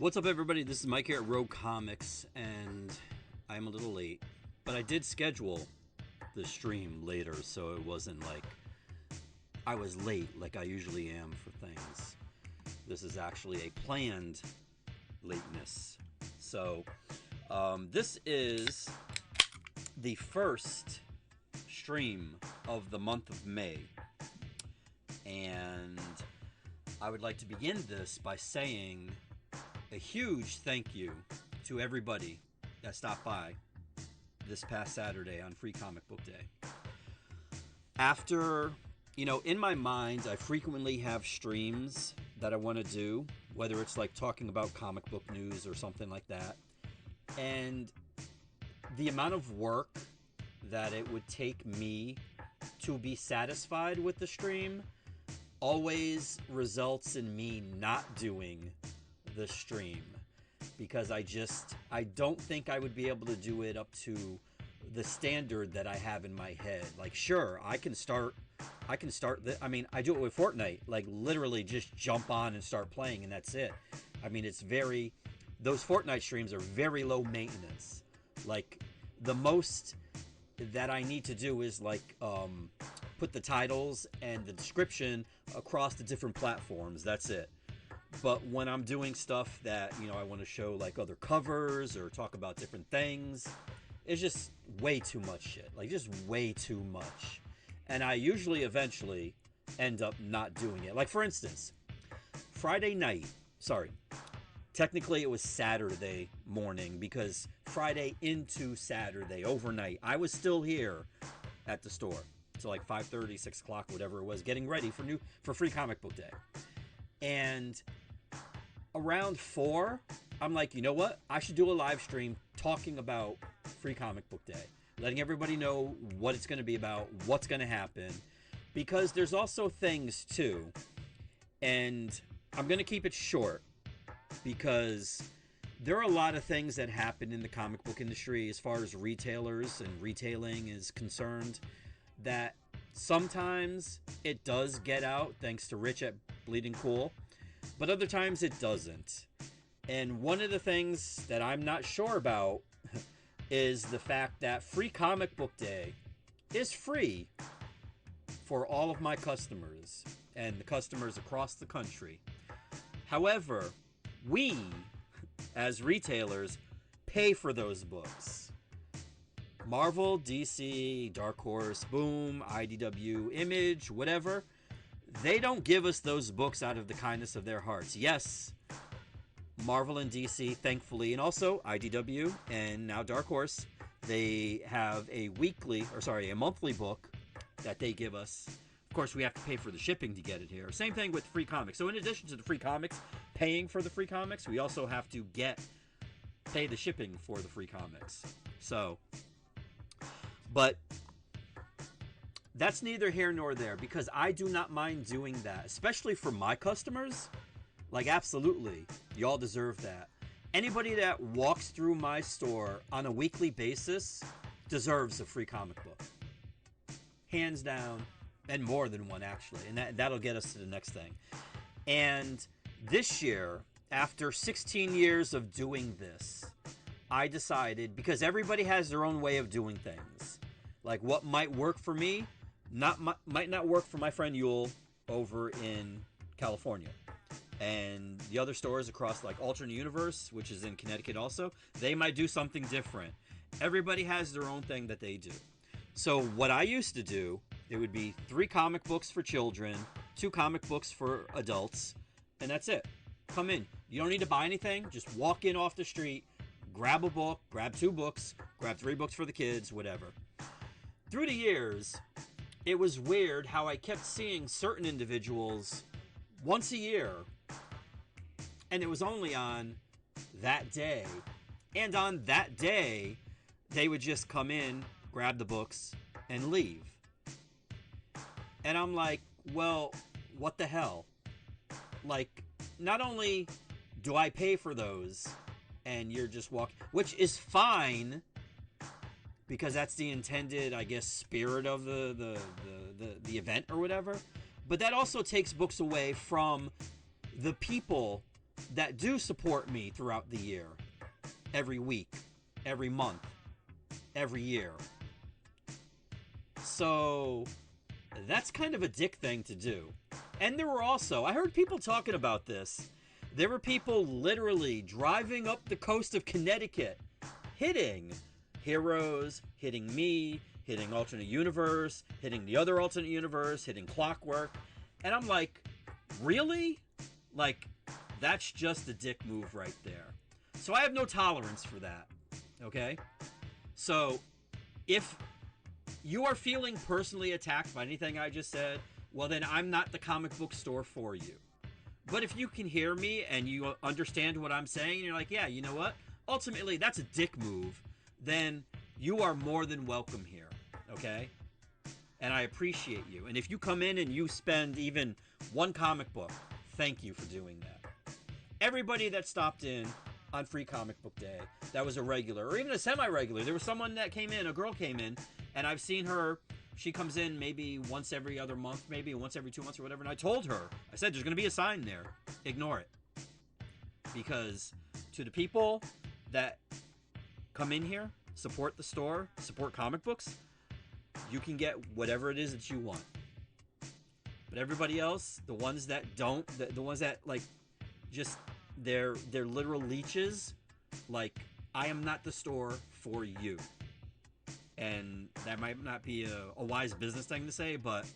What's up, everybody? This is Mike here at Rogue Comics, and I'm a little late, but I did schedule the stream later, so it wasn't like I was late like I usually am for things. This is actually a planned lateness. So, this is the first stream of the month of May, and I would like to begin this by saying a huge thank you to everybody that stopped by this past Saturday on Free Comic Book Day. After, in my mind, I frequently have streams that I want to do, whether it's like talking about comic book news or something like that. And the amount of work that it would take me to be satisfied with the stream always results in me not doing the stream, because I don't think I would be able to do it up to the standard that I have in my head. Like, sure, I can start I do it with Fortnite, like literally just jump on and start playing, and that's it. I mean, those Fortnite streams are very low maintenance. Like, the most that I need to do is like put the titles and the description across the different platforms. That's it. But when I'm doing stuff that, I want to show like other covers or talk about different things, it's just way too much shit. Like, just way too much. And I usually eventually end up not doing it. Like, for instance, technically it was Saturday morning, because Friday into Saturday overnight, I was still here at the store. So like 5:30, 6 o'clock, whatever it was, getting ready for Free Comic Book Day. And around 4, I'm like, you know what? I should do a live stream talking about Free Comic Book Day, letting everybody know what it's going to be about, what's going to happen, because there's also things too, and I'm going to keep it short, because there are a lot of things that happen in the comic book industry as far as retailers and retailing is concerned, that sometimes it does get out thanks to Rich at Bleeding Cool, but other times it doesn't. And one of the things that I'm not sure about is the fact that Free Comic Book Day is free for all of my customers and the customers across the country. However, we, as retailers, pay for those books. Marvel, DC, Dark Horse, Boom, IDW, Image, whatever, they don't give us those books out of the kindness of their hearts. Yes, Marvel and DC, thankfully, and also IDW and now Dark Horse, they have a monthly book that they give us. Of course, we have to pay for the shipping to get it here. Same thing with free comics. So in addition to the free comics, paying for the free comics, we also have to pay the shipping for the free comics. So, but that's neither here nor there, because I do not mind doing that, especially for my customers. Like, absolutely, y'all deserve that. Anybody that walks through my store on a weekly basis deserves a free comic book. Hands down, and more than one, actually. And that'll get us to the next thing. And this year, after 16 years of doing this, I decided, because everybody has their own way of doing things. Like, what might work for me might not work for my friend Yule over in California. And the other stores across, like, Alternate Universe, which is in Connecticut also, they might do something different. Everybody has their own thing that they do. So what I used to do, it would be 3 comic books for children, 2 comic books for adults, and that's it. Come in. You don't need to buy anything. Just walk in off the street, grab a book, grab 2 books, grab 3 books for the kids, whatever. Through the years, it was weird how I kept seeing certain individuals once a year, and it was only on that day. And on that day, they would just come in, grab the books, and leave. And I'm like, well, what the hell? Like, not only do I pay for those, and you're just walking, which is fine, because that's the intended, I guess, spirit of the event or whatever. But that also takes books away from the people that do support me throughout the year, every week, every month, every year. So that's kind of a dick thing to do. And there were also, I heard people talking about this. There were people literally driving up the coast of Connecticut, hitting Heroes, hitting me, hitting Alternate Universe, hitting the other Alternate Universe, hitting Clockwork. And I'm like, really? Like, that's just a dick move right there. So I have no tolerance for that. Okay? So if you are feeling personally attacked by anything I just said, well, then I'm not the comic book store for you. But if you can hear me and you understand what I'm saying, and you're like, yeah, you know what? Ultimately, that's a dick move. Then you are more than welcome here. Okay? And I appreciate you. And if you come in and you spend even one comic book, thank you for doing that. Everybody that stopped in on Free Comic Book Day, that was a regular, or even a semi-regular. There was someone that came in, a girl came in, and I've seen her. She comes in maybe once every other month, maybe once every 2 months or whatever. And I told her, I said, there's going to be a sign there. Ignore it. Because to the people that come in here, support the store, support comic books, you can get whatever it is that you want. But everybody else, the ones that don't, the ones that like just they're literal leeches, like, I am not the store for you. And that might not be a wise business thing to say, but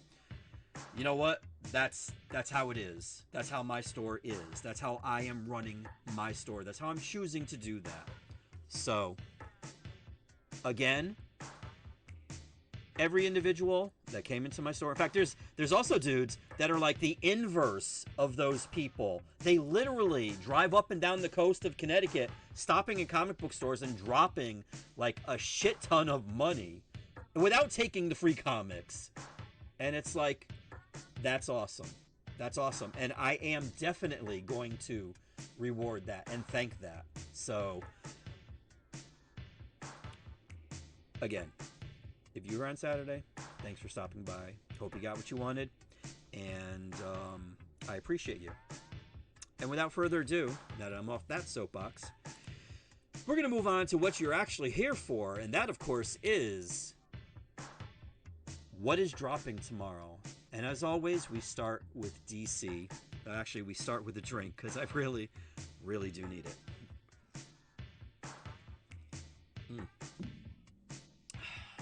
you know what? That's how it is. That's how my store is. That's how I am running my store. That's how I'm choosing to do that. So, again, every individual that came into my store. In fact, there's also dudes that are like the inverse of those people. They literally drive up and down the coast of Connecticut, stopping in comic book stores and dropping like a shit ton of money without taking the free comics. And it's like, that's awesome. That's awesome. And I am definitely going to reward that and thank that. So, again, if you were on Saturday, thanks for stopping by. Hope you got what you wanted. And I appreciate you. And without further ado, now that I'm off that soapbox, we're going to move on to what you're actually here for. And that, of course, is what is dropping tomorrow. And as always, we start with DC. Actually, we start with a drink because I really, really do need it.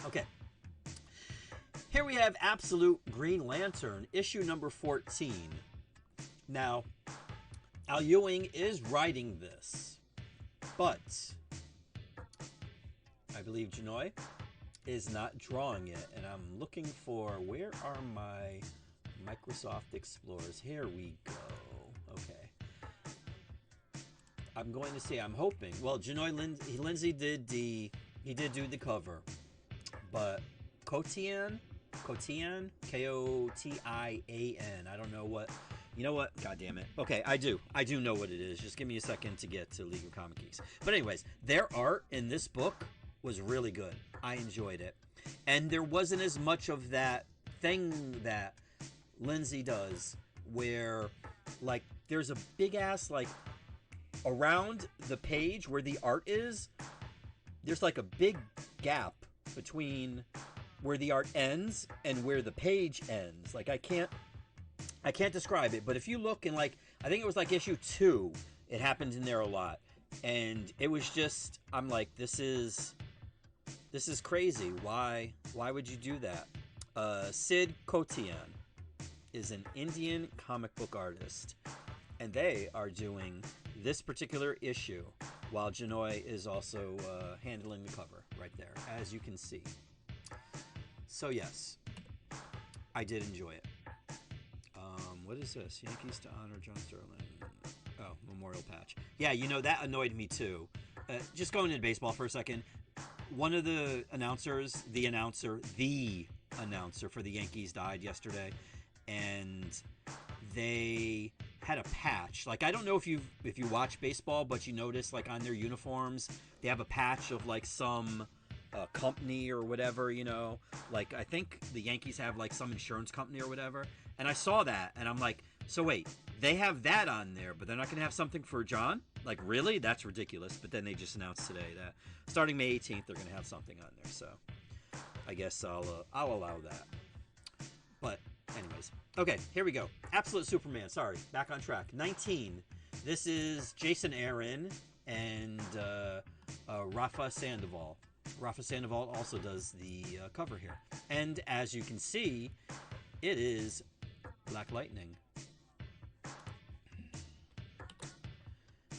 Okay. Here we have Absolute Green Lantern, issue number 14. Now, Al Ewing is writing this, but I believe Genoy is not drawing it, and I'm looking for, where are my Microsoft Explorers? Here we go. Okay. I'm going to see, I'm hoping, well, Genoy Lindsay did do the cover, but Kotian, Kotian, I don't know what. You know what? God damn it. Okay, I do know what it is. Just give me a second to get to League of Comic Geeks. But anyways, their art in this book was really good. I enjoyed it. And there wasn't as much of that thing that Lindsay does where, like, there's a big ass, like, around the page where the art is, there's like a big gap between where the art ends and where the page ends. Like, I can't describe it, but if you look in, like, I think it was like issue 2, it happened in there a lot. And it was just, I'm like, this is crazy. Why would you do that? Sid Kotian is an Indian comic book artist, and they are doing this particular issue while Genoy is also handling the cover right there, as you can see. So yes, I did enjoy it. What is this? Yankees to honor John Sterling. Oh, memorial patch. Yeah, you know, that annoyed me too. Just going into baseball for a second. One of the announcers, the announcer for the Yankees died yesterday, and they had a patch. Like, I don't know if you watch baseball, but you notice, like, on their uniforms, they have a patch of, like, some company or whatever, you know. Like, I think the Yankees have, like, some insurance company or whatever. And I saw that, and I'm like, so wait, they have that on there, but they're not going to have something for John? Like, really? That's ridiculous. But then they just announced today that starting May 18th, they're going to have something on there. So I guess I'll allow that. But anyways, okay, here we go. Absolute Superman. Sorry, back on track. 19. This is Jason Aaron and Rafa Sandoval. Rafa Sandoval also does the cover here. And as you can see, it is Black Lightning.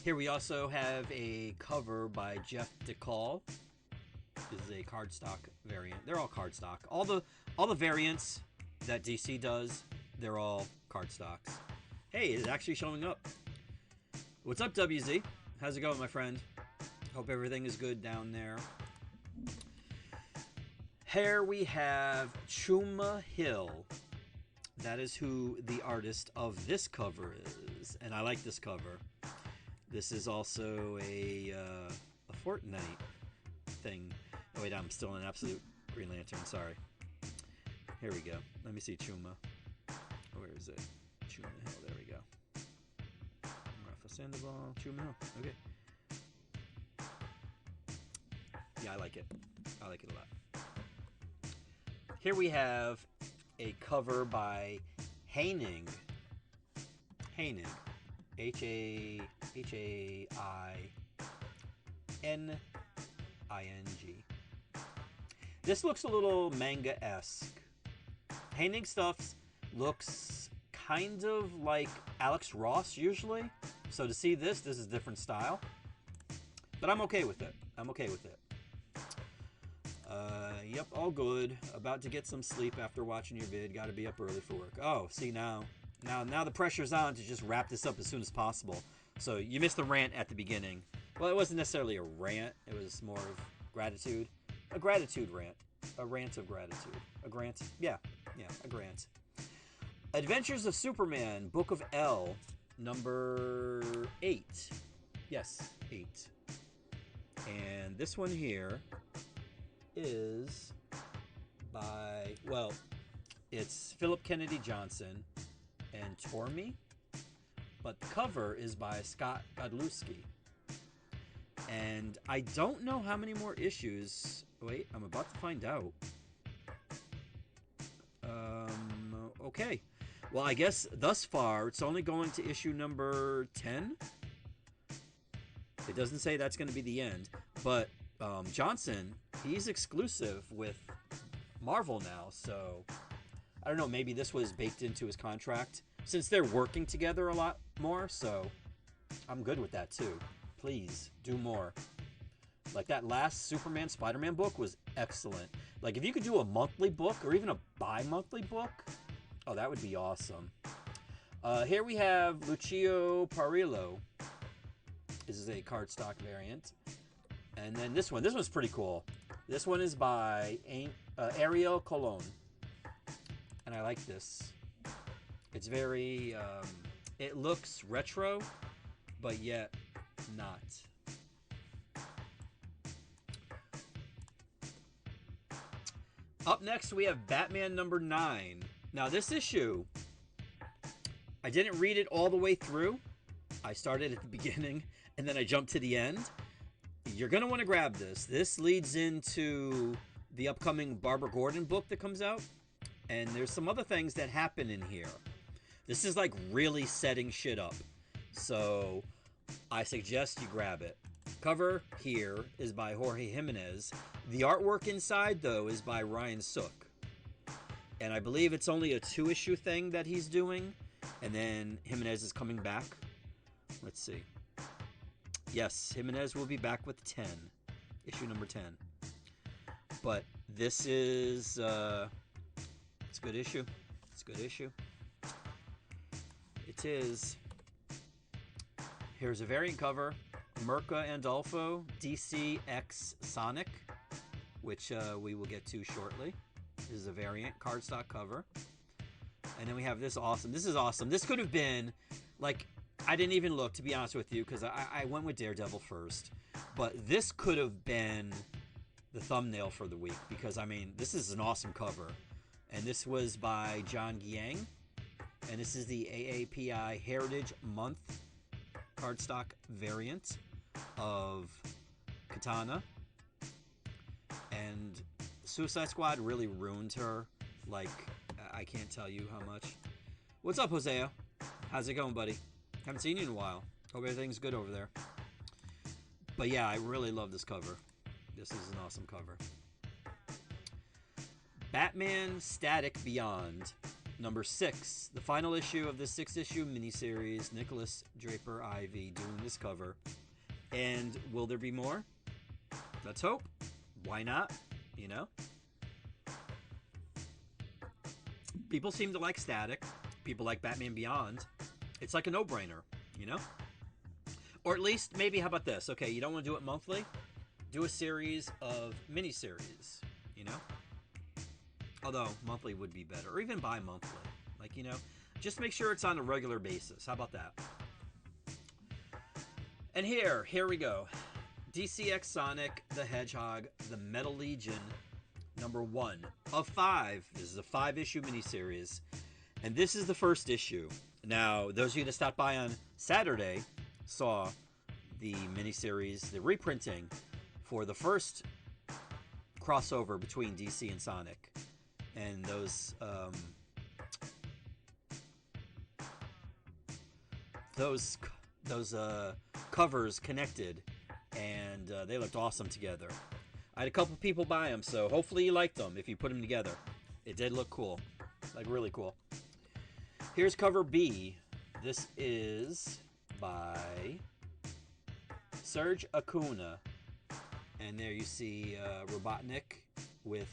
Here we also have a cover by Jeff DeCall. This is a cardstock variant. They're all cardstock. All the variants that DC does, they're all cardstocks. Hey, it's actually showing up. What's up, WZ? How's it going, my friend? Hope everything is good down there. Here we have Chuma Hill. That is who the artist of this cover is, and I like this cover. This is also a Fortnite thing. Oh wait, I'm still in Absolute Green Lantern. Sorry. Here we go. Let me see Chuma. Where is it? Chuma Hill. There we go. Rafa Sandoval. Chuma Hill. Okay. Yeah, I like it. I like it a lot. Here we have a cover by Haining. Haining. H-A-I-N-I-N-G. This looks a little manga-esque. Haining stuff looks kind of like Alex Ross usually. So to see this is a different style. But I'm okay with it. I'm okay with it. Yep, all good. About to get some sleep after watching your vid. Got to be up early for work. Oh, see now the pressure's on to just wrap this up as soon as possible. So you missed the rant at the beginning. Well, it wasn't necessarily a rant. It was more of gratitude. A gratitude rant. A rant of gratitude. A grant. Yeah, a grant. Adventures of Superman, Book of L, number 8. Yes, 8. And this one here is by, well, it's Philip Kennedy Johnson and Tormey, but the cover is by Scott Godlewski. And I don't know how many more issues. Wait, I'm about to find out. Okay. Well, I guess thus far it's only going to issue number 10. It doesn't say that's going to be the end, but Johnson, he's exclusive with Marvel now, so I don't know, maybe this was baked into his contract since they're working together a lot more, so I'm good with that too. Please do more. Like that last Superman Spider-Man book was excellent. Like if you could do a monthly book or even a bi-monthly book, oh, that would be awesome. Here we have Lucio Parillo. This is a cardstock variant. And then this one's pretty cool. This one is by Ariel Colon. And I like this. It's very, it looks retro, but yet not. Up next, we have Batman number 9. Now, this issue, I didn't read it all the way through. I started at the beginning, and then I jumped to the end. You're going to want to grab this. This leads into the upcoming Barbara Gordon book that comes out. And there's some other things that happen in here. This is like really setting shit up. So I suggest you grab it. Cover here is by Jorge Jimenez. The artwork inside, though, is by Ryan Sook. And I believe it's only a 2-issue thing that he's doing. And then Jimenez is coming back. Let's see. Yes, Jimenez will be back with 10. Issue number 10. But this is... it's a good issue. It's a good issue. It is. Here's a variant cover. Mirka Andolfo, DC X Sonic, which we will get to shortly. This is a variant cardstock cover. And then we have this awesome. This is awesome. This could have been, like, I didn't even look, to be honest with you, because I went with Daredevil first. But this could have been the thumbnail for the week, because, I mean, this is an awesome cover. And this was by John Giang. And this is the AAPI Heritage Month cardstock variant of Katana. And Suicide Squad really ruined her. Like, I can't tell you how much. What's up, Hosea? How's it going, buddy? Haven't seen you in a while. Hope everything's good over there. But yeah, I really love this cover. This is an awesome cover. Batman Static Beyond, number 6. The final issue of the 6-issue miniseries. Nicholas Draper Ivy doing this cover. And will there be more? Let's hope. Why not? You know? People seem to like Static. People like Batman Beyond. It's like a no-brainer, you know? Or at least, maybe, how about this? Okay, you don't want to do it monthly? Do a series of miniseries, you know? Although, monthly would be better. Or even bi-monthly. Like, you know? Just make sure it's on a regular basis. How about that? And here we go. DCX Sonic the Hedgehog, the Metal Legion, number 1 of 5. This is a 5-issue miniseries. And this is the first issue. Now, those of you that stopped by on Saturday saw the miniseries, the reprinting for the first crossover between DC and Sonic. And those covers connected, and they looked awesome together. I had a couple people buy them, so hopefully you liked them if you put them together. It did look cool, like really cool. Here's cover B. This is by Serge Acuna, and there you see Robotnik with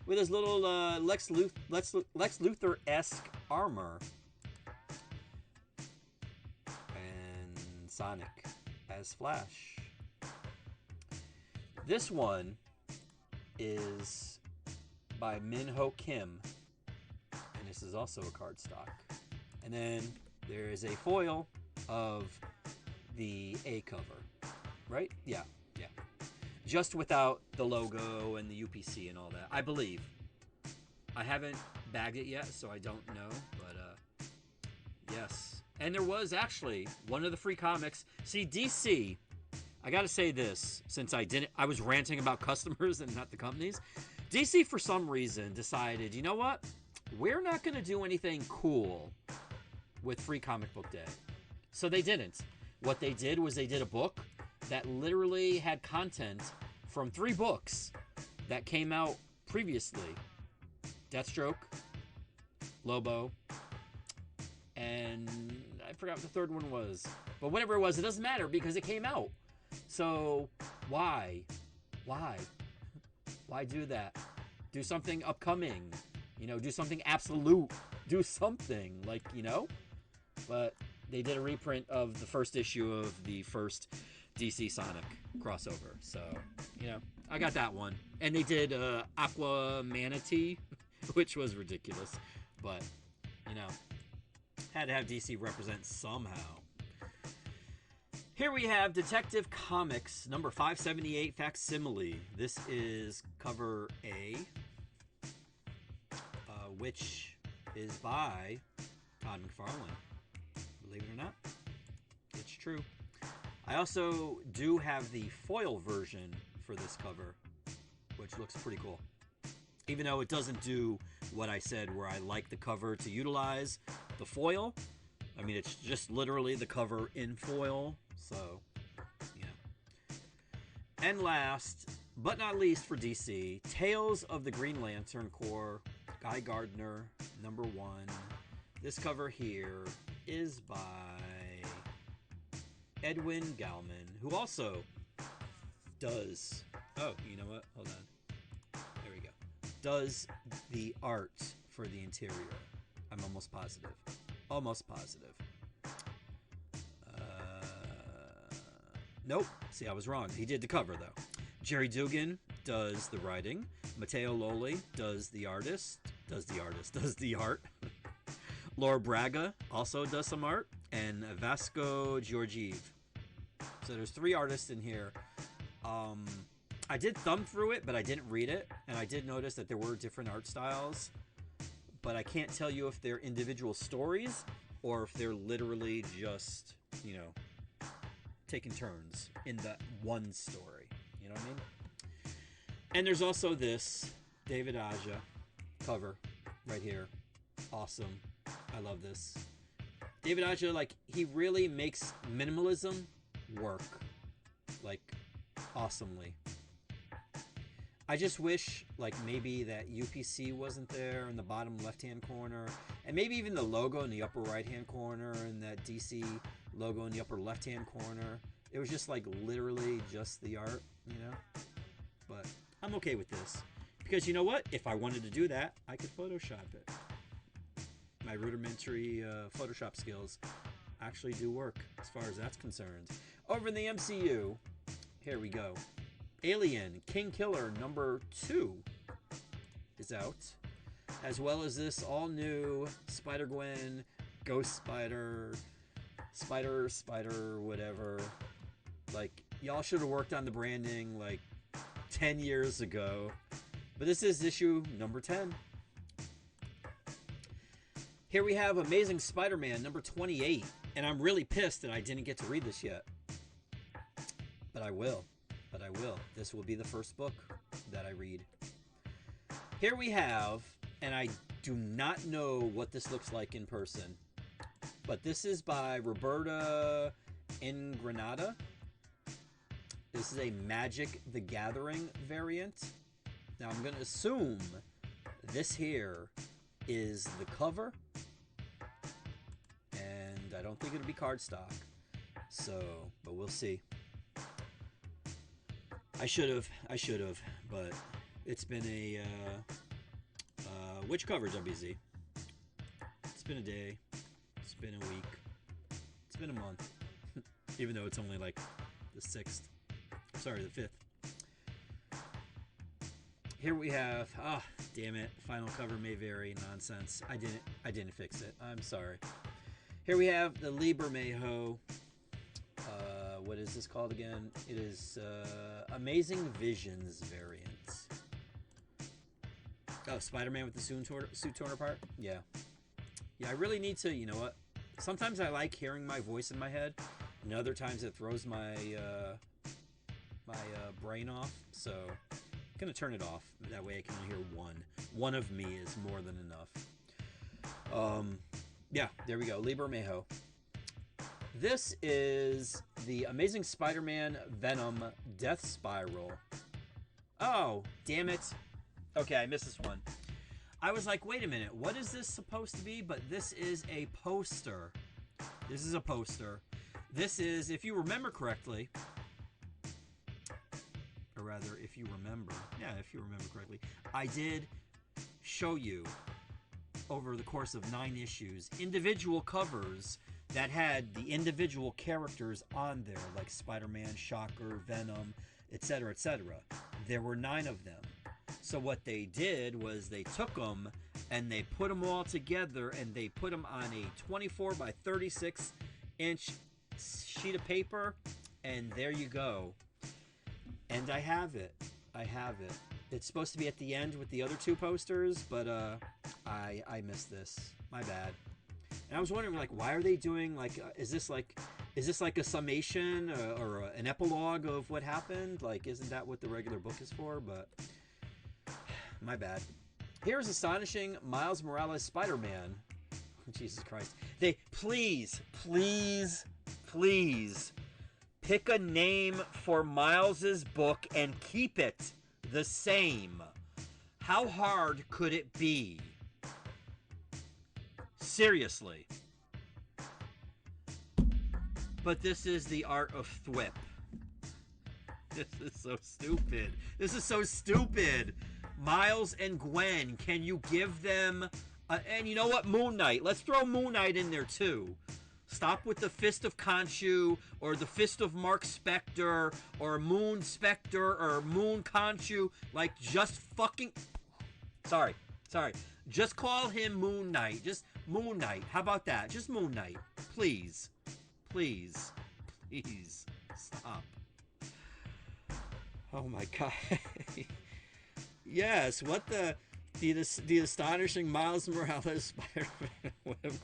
his little Lex Luthor-esque armor, and Sonic as Flash. This one is by Min-Ho Kim, and this is also a cardstock. And then there is a foil of the A cover, right? Yeah. Just without the logo and the UPC and all that, I believe. I haven't bagged it yet, so I don't know, but yes. And there was actually one of the free comics. See, DC, I gotta say this, since I was ranting about customers and not the companies. DC, for some reason, decided, you know what? We're not gonna do anything cool with Free Comic Book Day. So they didn't. What they did was they did a book that literally had content from 3 books that came out previously. Deathstroke, Lobo, and I forgot what the third one was. But whatever it was, it doesn't matter because it came out. So why? Why do that? Do something upcoming. You know, do something absolute. Do something, like, you know? But they did a reprint of the first issue of the first DC Sonic crossover. So, you know, I got that one. And they did Aqua Manatee, which was ridiculous. But, you know, had to have DC represent somehow. Here we have Detective Comics number 578 Facsimile. This is cover A, which is by Todd McFarlane. Believe it or not, it's true. I also do have the foil version for this cover, which looks pretty cool. Even though it doesn't do what I said, where I like the cover to utilize the foil. I mean, it's just literally the cover in foil. So, yeah. And last, but not least for DC, Tales of the Green Lantern Corps, Guy Gardner, number 1. This cover here is by Edwin Gallman, who also does, oh, you know what? Hold on. There we go. Does the art for the interior. I'm almost positive. Almost positive. Nope. See, I was wrong. He did the cover, though. Jerry Dugan does the writing. Matteo Loli does the art. Laura Braga also does some art. And Vasco Georgiev. So there's 3 artists in here. I did thumb through it, but I didn't read it. And I did notice that there were different art styles. but I can't tell you if they're individual stories or if they're literally just, taking turns in the one story. You know what I mean? And there's also this David Aja cover right here. Awesome. I love this. David Aja, he really makes minimalism work, awesomely. I just wish, maybe that UPC wasn't there in the bottom left-hand corner, and maybe even the logo in the upper right-hand corner, and that DC logo in the upper left-hand corner. It was just, literally just the art, But I'm okay with this. Because you know what? If I wanted to do that, I could Photoshop it. My rudimentary Photoshop skills actually do work as far as that's concerned. Over in the MCU, here we go. Alien King Killer #2 is out, as well as this all-new Spider-Gwen, Ghost Spider, Spider, whatever. Y'all should have worked on the branding 10 years ago. But this is issue number 10. Here we have Amazing Spider-Man #28, and I'm really pissed that I didn't get to read this yet. But I will. This will be the first book that I read. Here we have, and I do not know what this looks like in person, but this is by Roberta Ingranata. This is a Magic the Gathering variant. Now I'm going to assume this here is the cover, and I don't think it'll be cardstock. So, but we'll see. I should have, but it's been a, which cover, WZ? It's been a day, it's been a week, it's been a month, even though it's only the 6th, sorry, the 5th. Here we have, damn it, final cover may vary, nonsense, I didn't fix it, I'm sorry. Here we have the Liber Mayho. What is this called again? It is Amazing Visions variant. Oh, Spider-Man with the suit torn apart? Yeah. Yeah, I really need to, you know what? Sometimes I like hearing my voice in my head, and other times it throws my brain off. So I'm going to turn it off. That way I can only hear one. One of me is more than enough. Yeah, there we go. Liber Mayho. This is the Amazing Spider-Man Venom Death Spiral. Oh, damn it. Okay, I missed this one. I was like, wait a minute, what is this supposed to be? But this is a poster. This is a poster. This is, if you remember correctly, or rather, if you remember correctly, I did show you over the course of 9 issues individual covers that had the individual characters on there, like Spider-Man, Shocker, Venom, etc., etc. There were 9 of them. So what they did was they took them and they put them all together and they put them on a 24 by 36 inch sheet of paper, and there you go. And I have it. It's supposed to be at the end with the other 2 posters, but I missed this. My bad. And I was wondering, why are they doing, is this like a summation or an epilogue of what happened? Isn't that what the regular book is for? But, my bad. Here's Astonishing Miles Morales Spider-Man. Jesus Christ. Please pick a name for Miles's book and keep it the same. How hard could it be? Seriously. But this is the art of thwip. This is so stupid. Miles and Gwen, can you give them and you know what, Moon Knight, let's throw Moon Knight in there too. Stop with the Fist of Khonshu or the Fist of Mark Spector or Moon Spector or Moon Khonshu. Just fucking sorry, just call him Moon Knight. Just Moon Knight. How about that? Just Moon Knight. Please stop. Oh my god. Yes, what the The astonishing Miles Morales Spider-Man.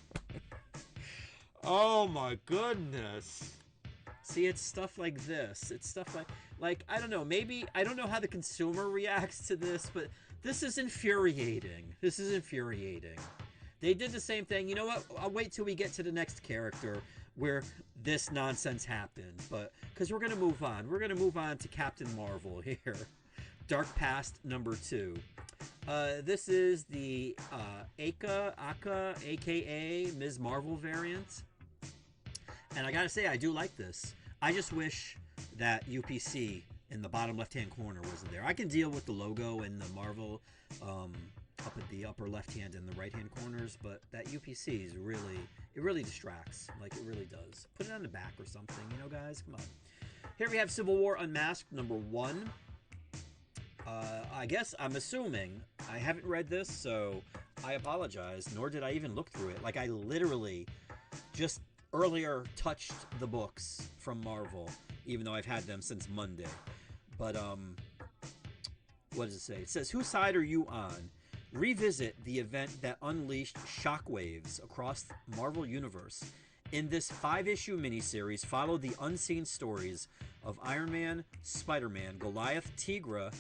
Oh my goodness. See, it's stuff like this. It's stuff like I don't know, maybe I don't know how the consumer reacts to this, but this is infuriating. This is infuriating. They did the same thing. You know what? I'll wait till we get to the next character where this nonsense happened, but because we're going to move on. We're going to move on to Captain Marvel here. Dark Past #2. This is the Aka, aka Ms. Marvel variant. And I gotta say, I do like this. I just wish that UPC in the bottom left-hand corner wasn't there. I can deal with the logo and the Marvel up at the upper left-hand and the right-hand corners, but that UPC is really, it really distracts. Like, it really does. Put it on the back or something, you know, guys? Come on. Here we have Civil War Unmasked #1. I guess, I'm assuming, I haven't read this, so I apologize, nor did I even look through it. Like, I literally just earlier touched the books from Marvel, even though I've had them since Monday. But, what does it say? It says, whose side are you on? Revisit the event that unleashed shockwaves across the Marvel Universe. In this 5-issue miniseries, follow the unseen stories of Iron Man, Spider-Man, Goliath, Tigra,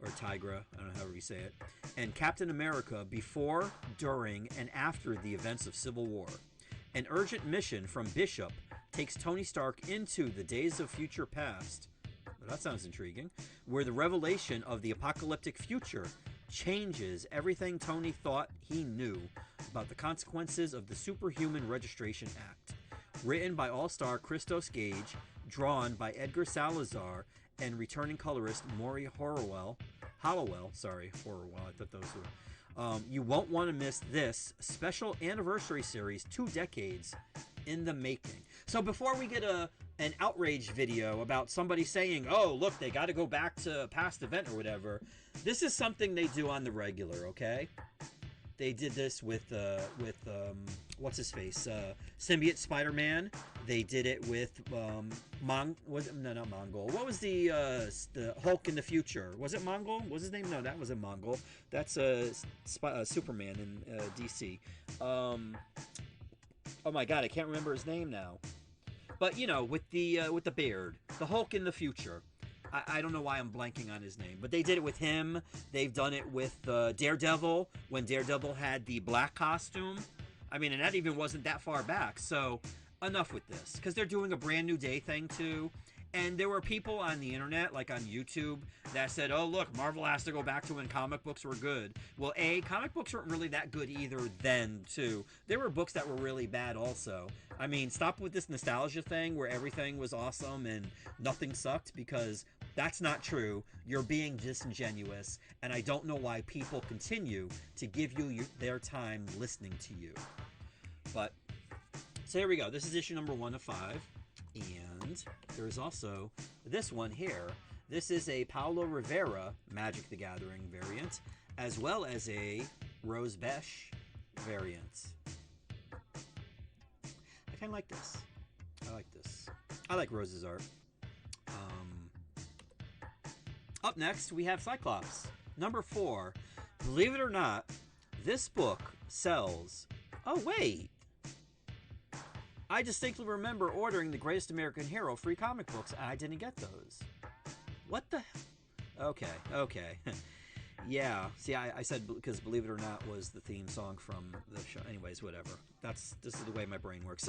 I don't know how you say it, and Captain America before, during, and after the events of Civil War. An urgent mission from Bishop takes Tony Stark into the days of future past. Well, that sounds intriguing. Where the revelation of the apocalyptic future changes everything Tony thought he knew about the consequences of the Superhuman Registration Act. Written by all-star Christos Gage, drawn by Edgar Salazar, and returning colorist Maury Hollowell, I thought those were. You won't want to miss this special anniversary series, 2 decades in the making. So before we get an outrage video about somebody saying, oh, look, they got to go back to a past event or whatever, this is something they do on the regular, okay? They did this with what's his face, Symbiote Spider-Man. They did it with not Mongol. What was the Hulk in the future? Was it Mongol? Was his name? No, that wasn't Mongol. That's Superman in DC. Oh my God, I can't remember his name now. But you know, with the beard, the Hulk in the future. I don't know why I'm blanking on his name, but they did it with him. They've done it with Daredevil, when Daredevil had the black costume. I mean, and that even wasn't that far back. So enough with this, because they're doing a brand new day thing too. And there were people on the internet, like on YouTube, that said, oh, look, Marvel has to go back to when comic books were good. Well, A, comic books weren't really that good either then, too. There were books that were really bad also. I mean, stop with this nostalgia thing where everything was awesome and nothing sucked, because that's not true. You're being disingenuous, and I don't know why people continue to give you their time listening to you. But, so here we go. This is issue #1 of 5. And there's also this one here. This is a Paulo Rivera Magic the Gathering variant, as well as a Rose Besh variant. I kind of like this. I like this. I like Rose's art. Up next, we have Cyclops, #4. Believe it or not, this book sells... Oh, wait. I distinctly remember ordering The Greatest American Hero free comic books, and I didn't get those. What the hell? Okay. Yeah, see, I said because Believe It or Not was the theme song from the show. Anyways, whatever. This is the way my brain works.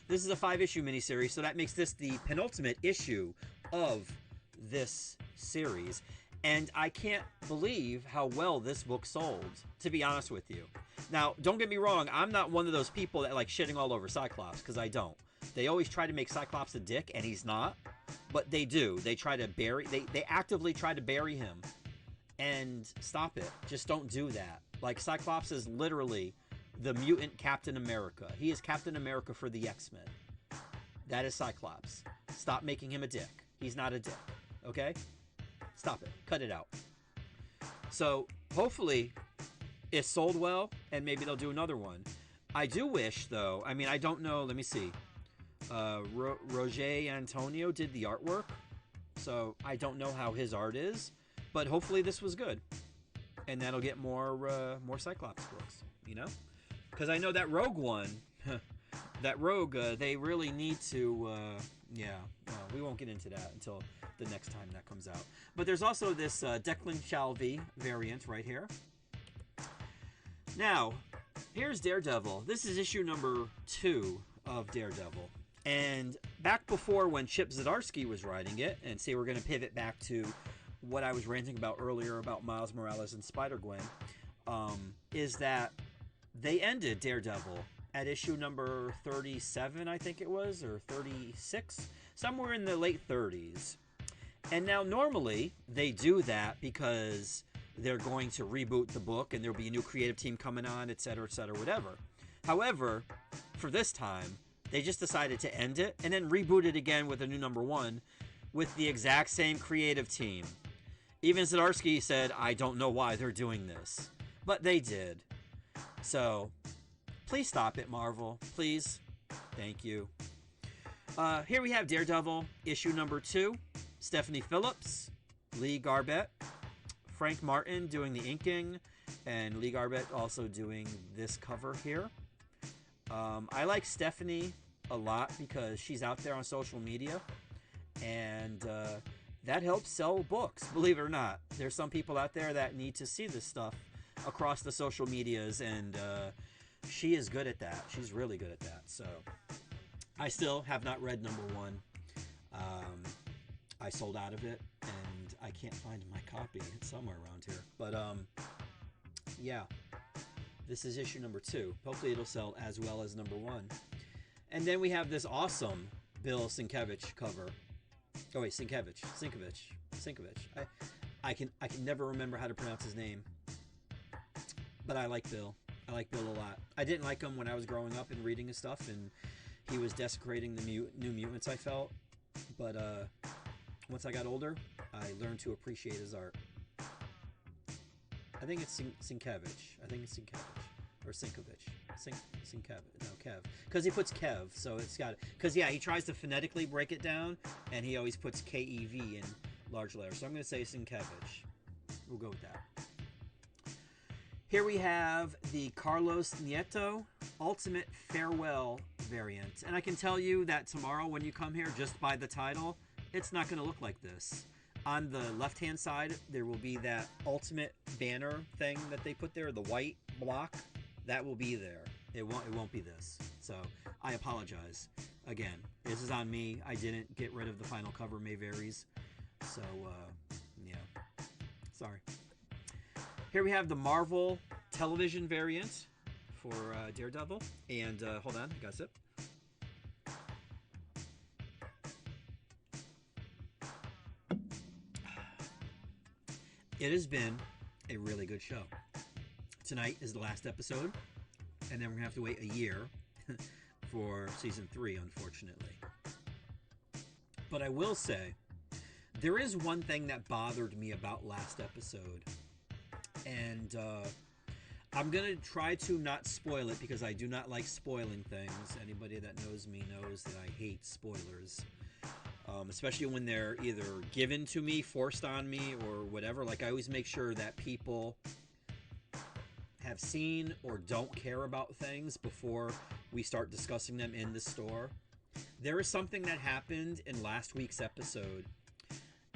This is a 5-issue miniseries, so that makes this the penultimate issue of this series. And I can't believe how well this book sold, to be honest with you. Now, don't get me wrong, I'm not one of those people that like shitting all over Cyclops, because I don't. They always try to make Cyclops a dick, and he's not. But they do. They try to they actively try to bury him. And stop it. Just don't do that. Like, Cyclops is literally the mutant Captain America. He is Captain America for the X-Men. That is Cyclops. Stop making him a dick. He's not a dick. Okay? Stop it. Cut it out. So, hopefully, it sold well, and maybe they'll do another one. I do wish, though, I mean, I don't know, let me see. Roger Antonio did the artwork, so I don't know how his art is, but hopefully this was good. and that'll get more Cyclops books. You know, because I know that Rogue one, that Rogue, they really need to. Yeah, we won't get into that until the next time that comes out. But there's also this Declan Shalvey variant right here. Now, here's Daredevil. This is issue number 2 of Daredevil. And back before when Chip Zdarsky was writing it, and say we're going to pivot back to what I was ranting about earlier about Miles Morales and Spider-Gwen, is that they ended Daredevil at issue number 37, I think it was, or 36, somewhere in the late 30s. And now normally they do that because they're going to reboot the book and there'll be a new creative team coming on, etc., whatever. However, for this time, they just decided to end it and then reboot it again with a new number 1 with the exact same creative team. Even Zdarsky said, I don't know why they're doing this. But they did. So, please stop it, Marvel. Please. Thank you. Here we have Daredevil, issue number 2. Stephanie Phillips, Lee Garbett, Frank Martin doing the inking, and Lee Garbett also doing this cover here. I like Stephanie a lot because she's out there on social media, and that helps sell books, believe it or not. There's some people out there that need to see this stuff across the social medias, and she is good at that. She's really good at that. So I still have not read number 1. I sold out of it, and I can't find my copy. It's somewhere around here. But yeah, this is issue number 2. Hopefully it'll sell as well as number 1. And then we have this awesome Bill Sienkiewicz cover. Oh wait, Sienkiewicz. I can never remember how to pronounce his name. But I like Bill. I like Bill a lot. I didn't like him when I was growing up and reading his stuff, and he was desecrating the New Mutants, I felt. But once I got older, I learned to appreciate his art. I think it's Sienkiewicz. Or Sienkiewicz. Sienkiewicz. No, Kev. Because he puts Kev, so it's got it. Because, yeah, he tries to phonetically break it down, and he always puts K-E-V in large letters. So I'm going to say Sienkiewicz. We'll go with that. Here we have the Carlos Nieto Ultimate Farewell variant. And I can tell you that tomorrow when you come here, just by the title, it's not going to look like this. On the left-hand side, there will be that Ultimate banner thing that they put there, the white block. That will be there. It won't be this. So I apologize. Again, this is on me. I didn't get rid of the final cover, May Varies. So, yeah. Sorry. Here we have the Marvel television variant for Daredevil. And hold on, I got a sip. It has been a really good show. Tonight is the last episode, and then we're going to have to wait a year for season 3, unfortunately. But I will say, there is one thing that bothered me about last episode, and I'm going to try to not spoil it because I do not like spoiling things. Anybody that knows me knows that I hate spoilers. Especially when they're either given to me, forced on me, or whatever. Like, I always make sure that people have seen or don't care about things before we start discussing them in the store. There is something that happened in last week's episode.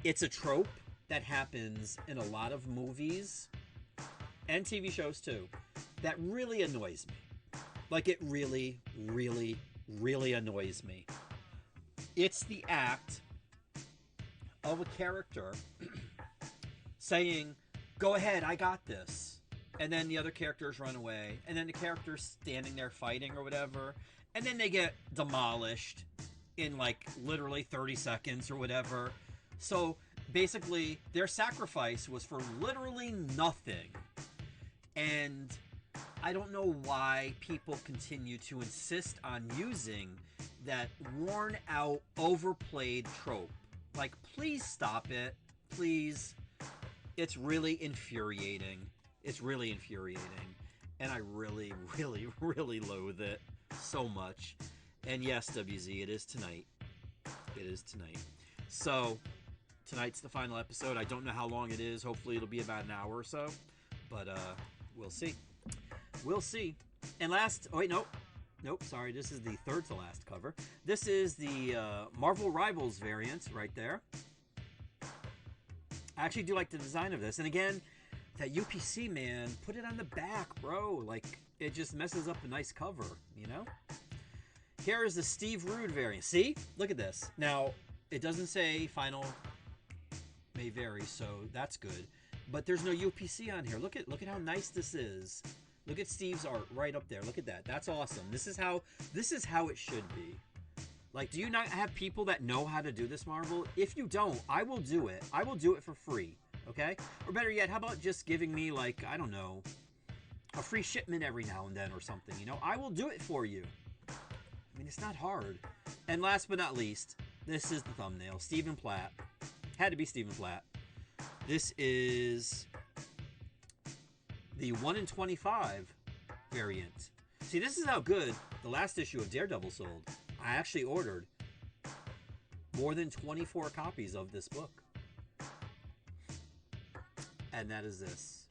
It's a trope that happens in a lot of movies and TV shows too that really annoys me. Like, it really, really, really annoys me. It's the act of a character saying, go ahead, I got this. And then the other characters run away. And then the character's standing there fighting or whatever. And then they get demolished in like literally 30 seconds or whatever. So basically their sacrifice was for literally nothing. And I don't know why people continue to insist on using that worn out, overplayed trope. Like, please stop it. Please. It's really infuriating. It's really infuriating. And I really, really, really loathe it so much. And yes, WZ, it is tonight. It is tonight. So, tonight's the final episode. I don't know how long it is. Hopefully it'll be about an hour or so. But we'll see. We'll see. And last, oh wait, nope, sorry, this is the third to last cover. This is the Marvel Rivals variant right there. I actually do like the design of this. And again, that UPC, man, put it on the back, bro. Like, it just messes up a nice cover, you know? Here is the Steve Rude variant. See? Look at this. Now, it doesn't say final may vary, so that's good. But there's no UPC on here. Look at how nice this is. Look at Steve's art right up there. Look at that. That's awesome. This is how it should be. Like, do you not have people that know how to do this, Marvel? If you don't, I will do it. I will do it for free, okay? Or better yet, how about just giving me, like, I don't know, a free shipment every now and then or something, you know? I will do it for you. I mean, it's not hard. And last but not least, this is the thumbnail. Stephen Platt. Had to be Stephen Platt. This is the 1 in 25 variant. See, this is how good the last issue of Daredevil sold. I actually ordered more than 24 copies of this book. And that is this.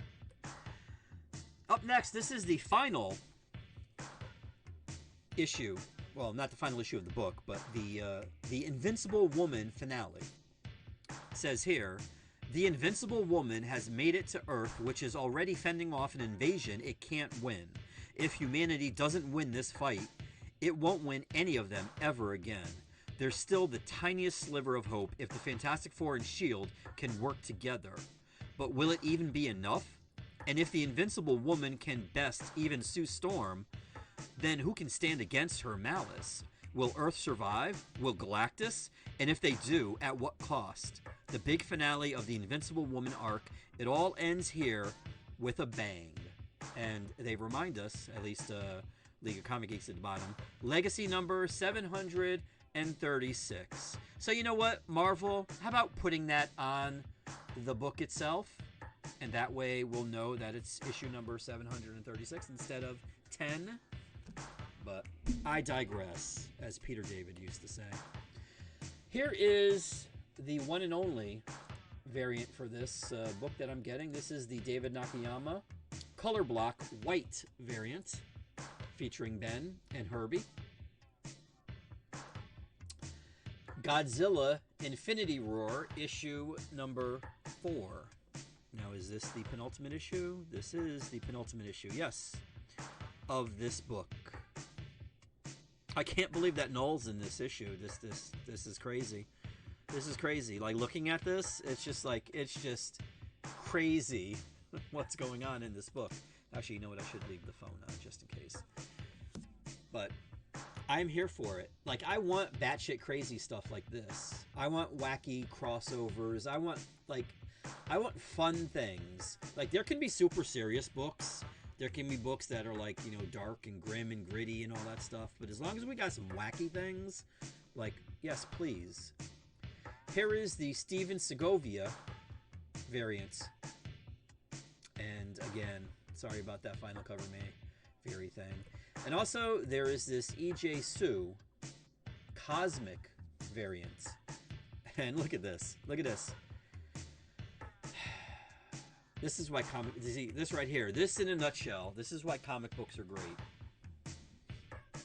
Up next, this is the final issue. Well, not the final issue of the book, but the Invincible Woman finale. It says here, the Invincible Woman has made it to Earth, which is already fending off an invasion it can't win. If humanity doesn't win this fight, it won't win any of them ever again. There's still the tiniest sliver of hope if the Fantastic Four and S.H.I.E.L.D. can work together. But will it even be enough? And if the Invincible Woman can best even Sue Storm, then who can stand against her malice? Will Earth survive? Will Galactus? And if they do, at what cost? The big finale of the Invincible Woman arc, it all ends here with a bang. And they remind us, at least League of Comic Geeks at the bottom, legacy number 736. So you know what, Marvel? How about putting that on the book itself? And that way we'll know that it's issue number 736 instead of 10. But I digress, as Peter David used to say. Here is the one and only variant for this book that I'm getting. This is the David Nakayama color block white variant, featuring Ben and Herbie. Godzilla Infinity Roar, issue number 4. Now, is this the penultimate issue? This is the penultimate issue, yes, of this book. I can't believe that Null's in this issue. This is crazy. This is crazy. Like, looking at this, it's just crazy what's going on in this book. Actually, you know what? I should leave the phone on just in case. But I'm here for it. Like, I want batshit crazy stuff like this. I want wacky crossovers. I want fun things. Like, there can be super serious books. There can be books that are, like, you know, dark and grim and gritty and all that stuff. But as long as we got some wacky things, like, yes, please. Here is the Steven Segovia variant. And again, sorry about that final cover May Fury thing. And also, there is this E.J. Sue Cosmic variant. And look at this. Look at this. This is why this right here, this in a nutshell, this is why comic books are great.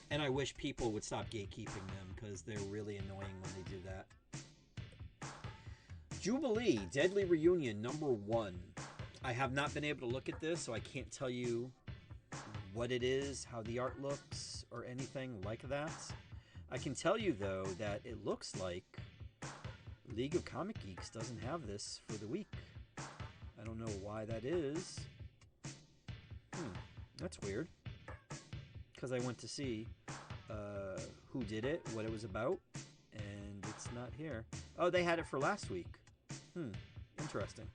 And I wish people would stop gatekeeping them, because they're really annoying when they do that. Jubilee Deadly Reunion number 1. I have not been able to look at this, so I can't tell you what it is, how the art looks, or anything like that. I can tell you, though, that it looks like League of Comic Geeks doesn't have this for the week. I don't know why that is. That's weird. Because I went to see who did it, what it was about, and it's not here. Oh, they had it for last week. Interesting.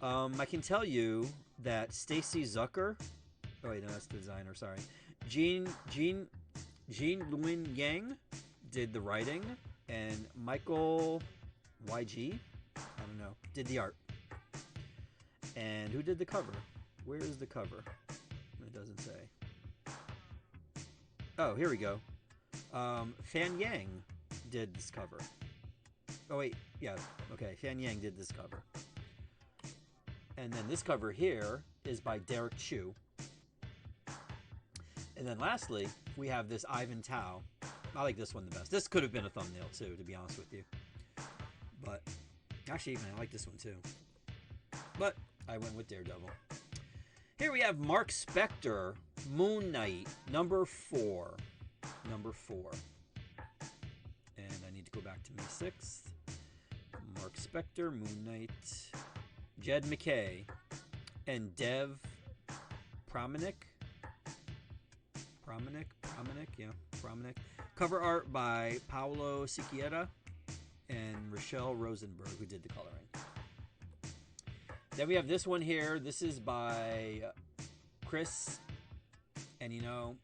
I can tell you that Stacy Zucker. Oh wait, no, that's the designer. Sorry, Jean Luen Yang did the writing, and Michael YG, I don't know, did the art. And who did the cover? Where is the cover? It doesn't say. Oh, here we go. Fan Yang did this cover. Oh wait, yeah, okay. Fan Yang did this cover. And then this cover here is by Derek Chu. And then lastly, we have this Ivan Tao. I like this one the best. This could have been a thumbnail too, to be honest with you. But actually, even I like this one too. But I went with Daredevil. Here we have Mark Spector, Moon Knight, number 4. Number 4. And I need to go back to May 6th. Mark Spector, Moon Knight, Jed McKay, and Dev Pramanik. Pramanik. Cover art by Paolo Siqueira and Rochelle Rosenberg, who did the coloring. Then we have this one here. This is by Chris. And you know,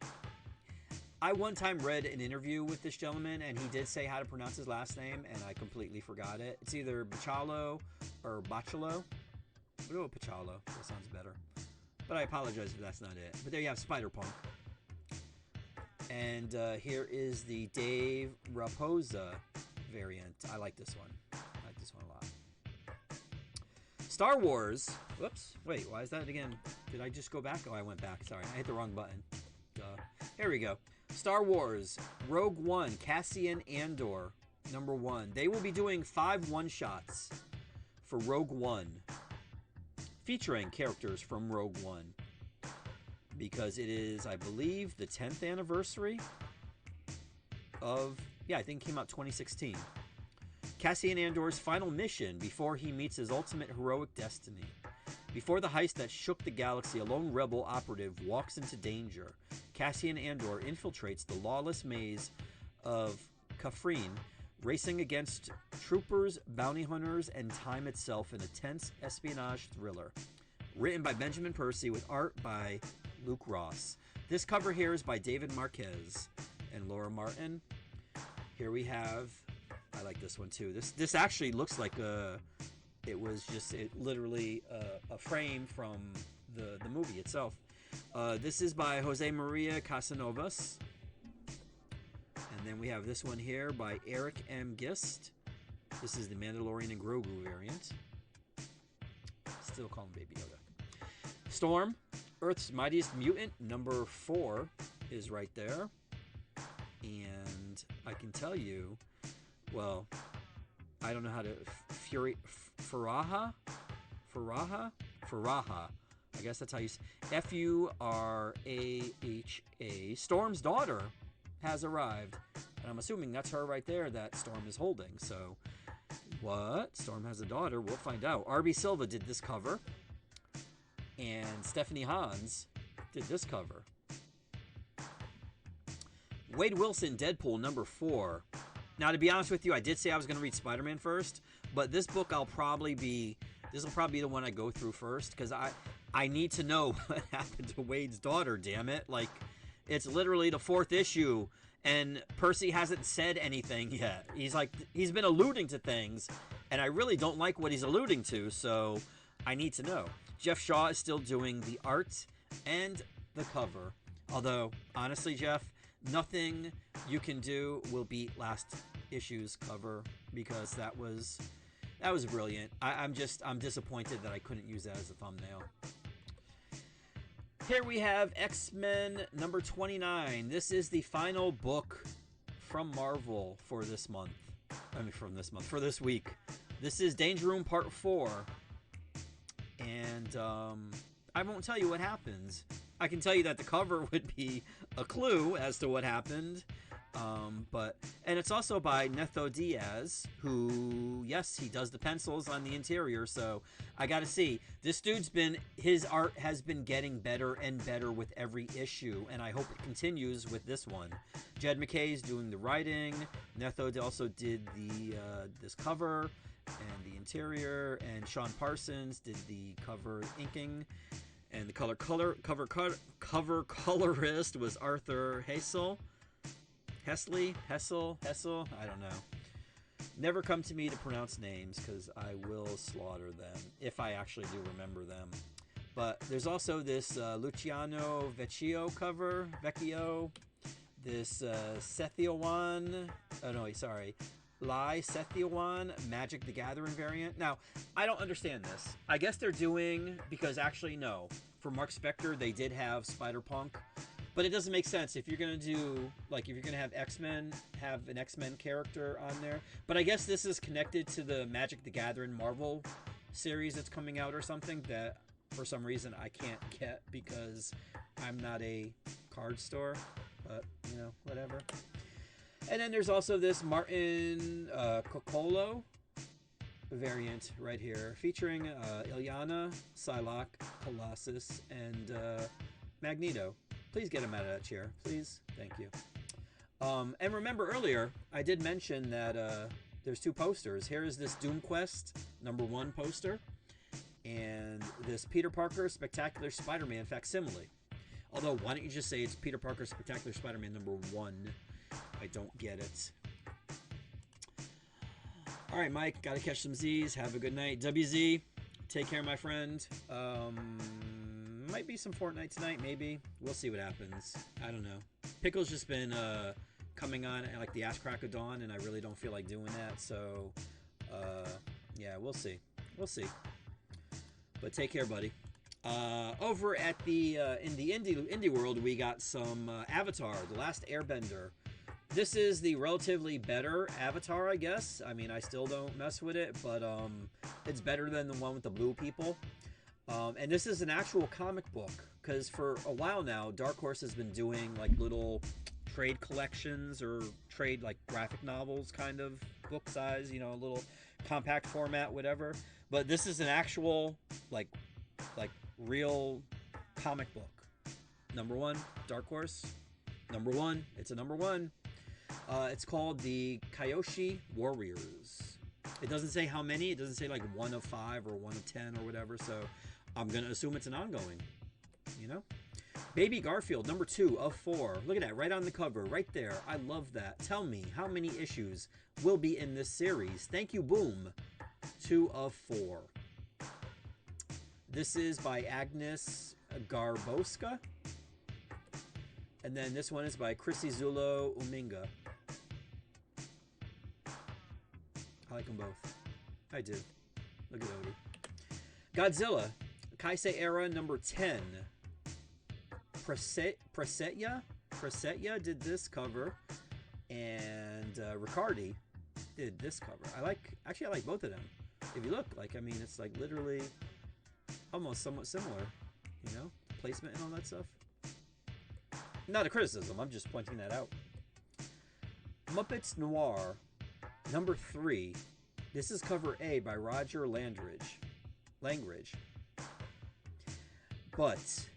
I one time read an interview with this gentleman, and he did say how to pronounce his last name, and I completely forgot it. It's either Bachalo or Bachalo. We'll go with Pachalo. That sounds better. But I apologize if that's not it. But there you have Spider-Punk. And here is the Dave Raposa variant. I like this one. I like this one a lot. Star Wars. Whoops. Wait, why is that again? Did I just go back? Oh, I went back. Sorry, I hit the wrong button. Here we go. Star Wars Rogue One, Cassian Andor, number 1. They will be doing 5 one-shots for Rogue One, featuring characters from Rogue One, because it is, I believe, the 10th anniversary of, I think it came out 2016. Cassian Andor's final mission before he meets his ultimate heroic destiny. Before the heist that shook the galaxy, a lone rebel operative walks into danger. Cassian Andor infiltrates the lawless maze of Kafrene, racing against troopers, bounty hunters, and time itself in a tense espionage thriller. Written by Benjamin Percy with art by Luke Ross. This cover here is by David Marquez and Laura Martin. Here we have, I like this one too. This actually looks like it was just literally a frame from the movie itself. This is by Jose Maria Casanovas. And then we have this one here by Eric M. Gist. This is the Mandalorian and Grogu variant. Still call him Baby Yoda. Storm, Earth's Mightiest Mutant, number 4 is right there. And I can tell you, well, I don't know how to... Faraha? I guess that's how you say Furaha. Storm's daughter has arrived. And I'm assuming that's her right there that Storm is holding. So, what? Storm has a daughter? We'll find out. R.B. Silva did this cover. And Stephanie Hans did this cover. Wade Wilson, Deadpool, number 4. Now, to be honest with you, I did say I was going to read Spider-Man first. But this book this will probably be the one I go through first. Because I need to know what happened to Wade's daughter, damn it. Like, it's literally the 4th issue. And Percy hasn't said anything yet. He's been alluding to things. And I really don't like what he's alluding to. So, I need to know. Jeff Shaw is still doing the art and the cover. Although, honestly, Jeff, nothing you can do will beat last issue's cover, because that was brilliant. I'm disappointed that I couldn't use that as a thumbnail. Here we have X-Men number 29. This is the final book from Marvel for this month. For this week. This is Danger Room Part 4. And I won't tell you what happens. I can tell you that the cover would be a clue as to what happened. And it's also by Netho Diaz, who, yes, he does the pencils on the interior. So I got to see. His art has been getting better and better with every issue. And I hope it continues with this one. Jed McKay is doing the writing. Netho also did this cover and the interior, and Sean Parsons did the cover inking, and the cover colorist was Arthur Hessel, I don't know. Never come to me to pronounce names, because I will slaughter them if I actually do remember them. But there's also this Luciano Vecchio cover, this Lai Sethiowan Magic the Gathering variant. Now, I don't understand this. I guess they're doing, because actually no. For Mark Spector, they did have Spider-Punk, but it doesn't make sense if you're gonna do like if you're gonna have X-Men, have an X-Men character on there. But I guess this is connected to the Magic the Gathering Marvel series that's coming out or something that for some reason I can't get because I'm not a card store. But you know, whatever. And then there's also this Martin Coccolo variant right here, featuring Ilyana, Psylocke, Colossus, and Magneto. Please get him out of that chair, please. Thank you. And remember earlier, I did mention that there's 2 posters. Here is this Doom Quest #1 poster, and this Peter Parker Spectacular Spider-Man facsimile. Although, why don't you just say it's Peter Parker Spectacular Spider-Man #1? I don't get it. All right, Mike, gotta catch some Z's. Have a good night. WZ, take care, my friend. Might be some Fortnite tonight, maybe. We'll see what happens. I don't know. Pickle's just been coming on at like the ass crack of dawn, and I really don't feel like doing that. So, yeah, we'll see. We'll see. But take care, buddy. Over at the in the indie world, we got some Avatar: The Last Airbender. This is the relatively better Avatar, I guess. I mean, I still don't mess with it, but it's better than the one with the blue people. And this is an actual comic book, because for a while now, Dark Horse has been doing like little trade collections or trade like graphic novels kind of book size, you know, a little compact format, whatever. But this is an actual like real comic book. #1, Dark Horse. #1, it's a #1. It's called the Kyoshi Warriors. It doesn't say how many. It doesn't say like 1 of 5 or 1 of 10 or whatever. So I'm going to assume it's an ongoing, you know? Baby Garfield, #2 of 4. Look at that, right on the cover, right there. I love that. Tell me, how many issues will be in this series? Thank you, Boom. 2 of 4. This is by Agnes Garboska. And then this one is by Chrissy Zulo Uminga. I like them both. I do. Look at Odie. Godzilla, Kaisei Era #10. Presetya did this cover, and Riccardi did this cover. I like both of them. If you look, like, I mean, it's like literally almost somewhat similar, you know, placement and all that stuff. Not a criticism, I'm just pointing that out. Muppets Noir #3. This is cover A by Roger Langridge. But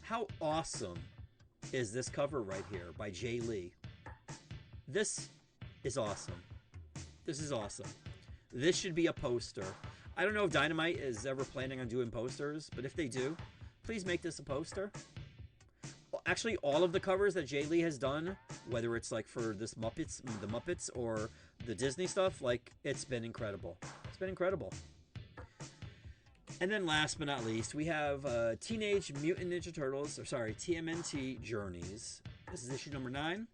how awesome is this cover right here by Jay Lee? This is awesome. This is awesome. This should be a poster. I don't know if Dynamite is ever planning on doing posters, but if they do, please make this a poster. Actually, all of the covers that Jay Lee has done, whether it's like for this the Muppets or the Disney stuff, like, it's been incredible. It's been incredible. And then last but not least, we have Teenage Mutant Ninja Turtles, or sorry, TMNT Journeys. This is issue #9,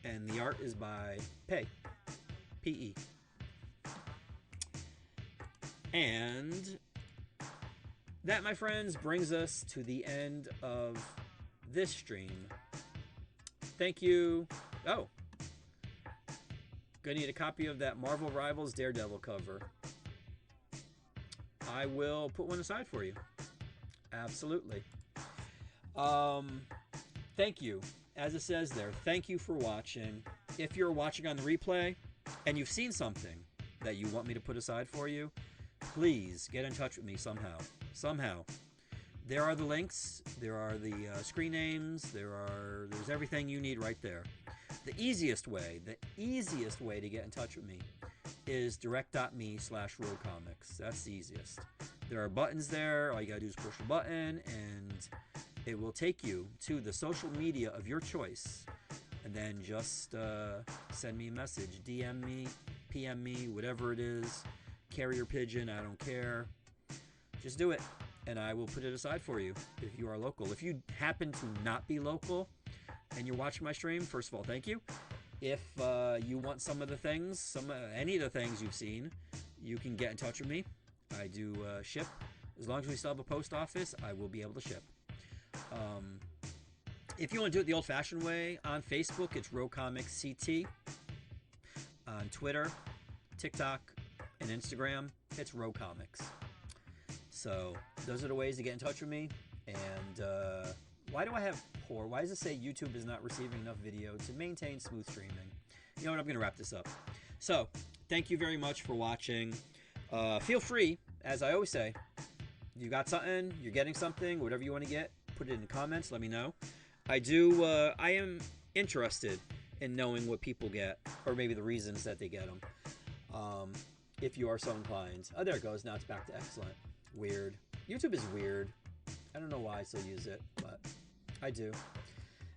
and the art is by P.E. And that, my friends, brings us to the end of this stream. Thank you. Oh, gonna need a copy of that Marvel Rivals Daredevil cover. I will put one aside for you. Absolutely. Thank you. As it says there, thank you for watching. If you're watching on the replay and you've seen something that you want me to put aside for you, please get in touch with me somehow. There are the links, there are the screen names, there's everything you need right there. The easiest way to get in touch with me is direct.me/roadcomics. That's the easiest. There are buttons there. All you gotta do is push a button, and it will take you to the social media of your choice. And then just send me a message, DM me, PM me, whatever it is. Carrier pigeon, I don't care. Just do it, and I will put it aside for you if you are local. If you happen to not be local and you're watching my stream, first of all, thank you. If you want some of the things, any of the things you've seen, you can get in touch with me. I do ship As long as we still have a post office, I will be able to ship. If you want to do it the old-fashioned way, on Facebook, it's Row Comics CT. On Twitter, TikTok, and Instagram, it's Row Comics. So those are the ways to get in touch with me. And why do I have poor? Why does it say YouTube is not receiving enough video to maintain smooth streaming? You know what? I'm going to wrap this up. So thank you very much for watching. Feel free, as I always say, you got something, you're getting something, whatever you want to get, put it in the comments. Let me know. I am interested in knowing what people get, or maybe the reasons that they get them. If you are so inclined. Oh, there it goes. Now it's back to excellent. Weird. YouTube is weird. I don't know why I still use it, but I do.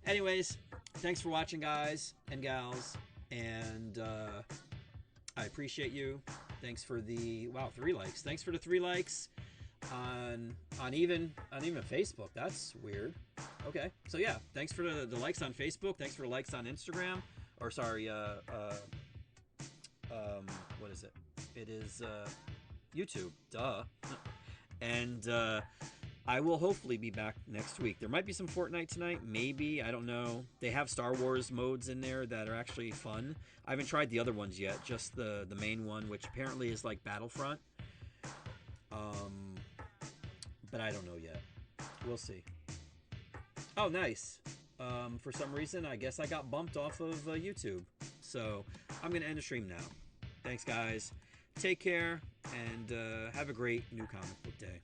Anyways, thanks for watching, guys and gals, and I appreciate you. Thanks for the 3 likes. Thanks for the 3 likes on even Facebook. That's weird. Okay, so yeah, thanks for the likes on Facebook. Thanks for the likes on Instagram. Or sorry, what is it? It is YouTube. Duh. And I will hopefully be back next week. There might be some Fortnite tonight. Maybe. I don't know. They have Star Wars modes in there that are actually fun. I haven't tried the other ones yet. Just the main one, which apparently is like Battlefront. But I don't know yet. We'll see. Oh, nice. For some reason, I guess I got bumped off of YouTube. So I'm going to end the stream now. Thanks, guys. Take care, and have a great new comic book day.